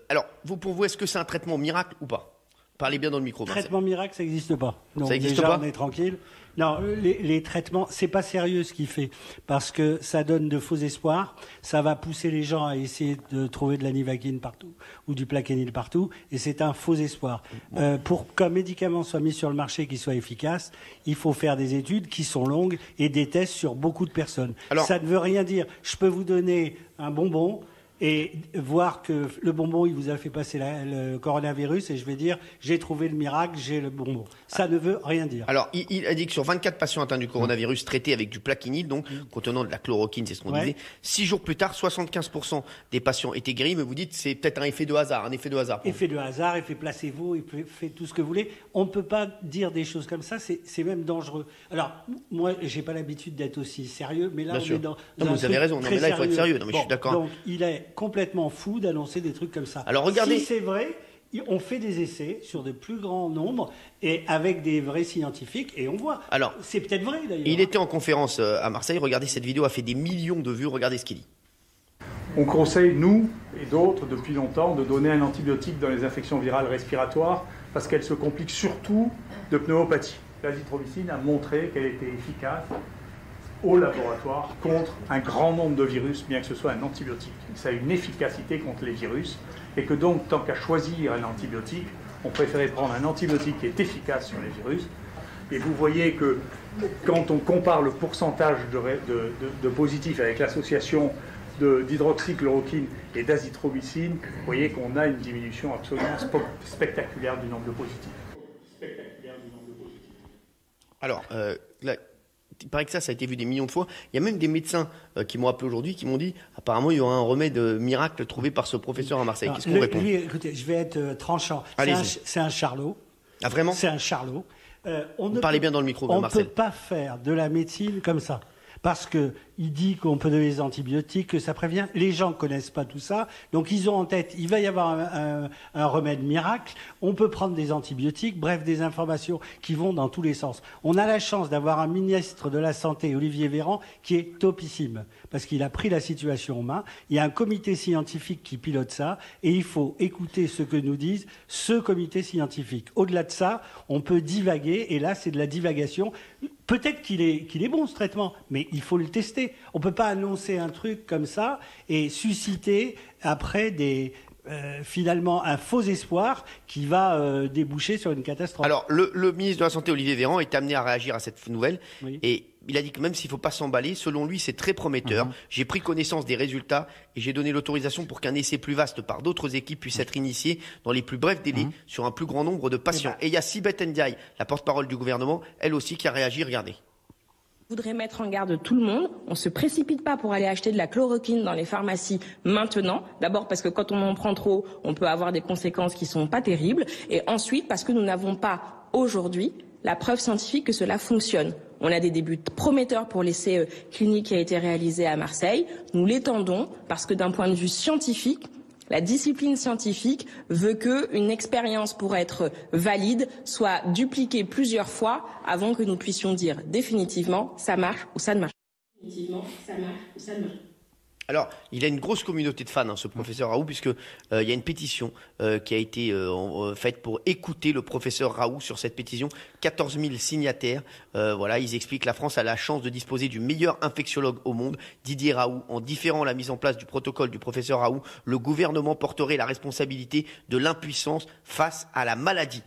Alors, pour vous, est-ce que c'est un traitement miracle ou pas? Parlez bien dans le micro. Traitement miracle, ça n'existe pas. Donc, ça n'existe déjà, pas. on est tranquille. Non, les traitements, c'est pas sérieux ce qu'il fait, parce que ça donne de faux espoirs, ça va pousser les gens à essayer de trouver de la nivaquine partout ou du plaquenil partout, et c'est un faux espoir. Pour qu'un médicament soit mis sur le marché, qu'il soit efficace, il faut faire des études qui sont longues et des tests sur beaucoup de personnes. Alors, ça ne veut rien dire. Je peux vous donner un bonbon et voir que le bonbon, il vous a fait passer le coronavirus, et je vais dire, j'ai trouvé le miracle, j'ai le bonbon. Ça ne veut rien dire. Alors, il a dit que sur 24 patients atteints du coronavirus traités avec du plaquenil, donc contenant de la chloroquine, c'est ce qu'on disait, 6 jours plus tard, 75% des patients étaient guéris, mais vous dites c'est peut-être un effet de hasard, Effet de hasard, effet placebo, effet tout ce que vous voulez. On ne peut pas dire des choses comme ça, c'est même dangereux. Alors, moi, j'ai pas l'habitude d'être aussi sérieux, mais là, Bien on sûr. est dans non, vous avez raison, non, mais là, il faut être sérieux. Non, mais je suis d'accord. Donc, il est complètement fou d'annoncer des trucs comme ça. Alors, regardez. Si c'est vrai, on fait des essais sur de plus grands nombres et avec des vrais scientifiques, et on voit. Alors, c'est peut-être vrai d'ailleurs. Il était en conférence à Marseille. Regardez, cette vidéo a fait des millions de vues. Regardez ce qu'il dit. On conseille, nous et d'autres, depuis longtemps, de donner un antibiotique dans les infections virales respiratoires parce qu'elles se compliquent surtout de pneumopathie. L'azithromycine a montré qu'elle était efficace au laboratoire contre un grand nombre de virus, bien que ce soit un antibiotique. Ça a une efficacité contre les virus, et que donc, tant qu'à choisir un antibiotique, on préférait prendre un antibiotique qui est efficace sur les virus. Et vous voyez que quand on compare le pourcentage de positifs avec l'association d'hydroxychloroquine et d'azithromycine, vous voyez qu'on a une diminution absolument spectaculaire du nombre de positifs. Alors, là, il paraît que ça a été vu des millions de fois. Il y a même des médecins qui m'ont appelé aujourd'hui, qui m'ont dit apparemment il y aura un remède miracle trouvé par ce professeur à Marseille. Qu'est-ce qu'on répond? Lui, écoutez, je vais être tranchant. C'est un charlot. Ah vraiment? C'est un charlot. Parlez bien dans le micro, Marcel. On ne peut pas faire de la médecine comme ça. Parce qu'il dit qu'on peut donner des antibiotiques, que ça prévient. Les gens ne connaissent pas tout ça. Donc ils ont en tête, il va y avoir un remède miracle. On peut prendre des antibiotiques. Bref, des informations qui vont dans tous les sens. On a la chance d'avoir un ministre de la Santé, Olivier Véran, qui est topissime. Parce qu'il a pris la situation en main. Il y a un comité scientifique qui pilote ça. Et il faut écouter ce que nous disent ce comité scientifique. Au-delà de ça, on peut divaguer. Et là, c'est de la divagation. Peut-être qu'il est bon, ce traitement, mais il faut le tester. On ne peut pas annoncer un truc comme ça et susciter après finalement un faux espoir qui va déboucher sur une catastrophe. Alors, le ministre de la Santé, Olivier Véran, est amené à réagir à cette nouvelle. Oui. Et il a dit que même s'il ne faut pas s'emballer, selon lui, c'est très prometteur. J'ai pris connaissance des résultats et j'ai donné l'autorisation pour qu'un essai plus vaste par d'autres équipes puisse être initié dans les plus brefs délais sur un plus grand nombre de patients. Et il y a Sibeth Ndiaye, la porte-parole du gouvernement, elle aussi qui a réagi. Regardez. Je voudrais mettre en garde tout le monde. On ne se précipite pas pour aller acheter de la chloroquine dans les pharmacies maintenant. D'abord parce que quand on en prend trop, on peut avoir des conséquences qui ne sont pas terribles. Et ensuite parce que nous n'avons pas aujourd'hui la preuve scientifique que cela fonctionne. On a des débuts prometteurs pour l'essai clinique qui a été réalisé à Marseille. Nous l'étendons parce que d'un point de vue scientifique, la discipline scientifique veut qu'une expérience pour être valide soit dupliquée plusieurs fois avant que nous puissions dire définitivement ça marche ou ça ne marche pas. Définitivement ça marche ou ça ne marche pas. Alors, il a une grosse communauté de fans, ce professeur Raoult, puisque il y a une pétition qui a été faite pour écouter le professeur Raoult. Sur cette pétition, 14 000 signataires. Voilà, ils expliquent que la France a la chance de disposer du meilleur infectiologue au monde, Didier Raoult. En différant la mise en place du protocole du professeur Raoult, le gouvernement porterait la responsabilité de l'impuissance face à la maladie.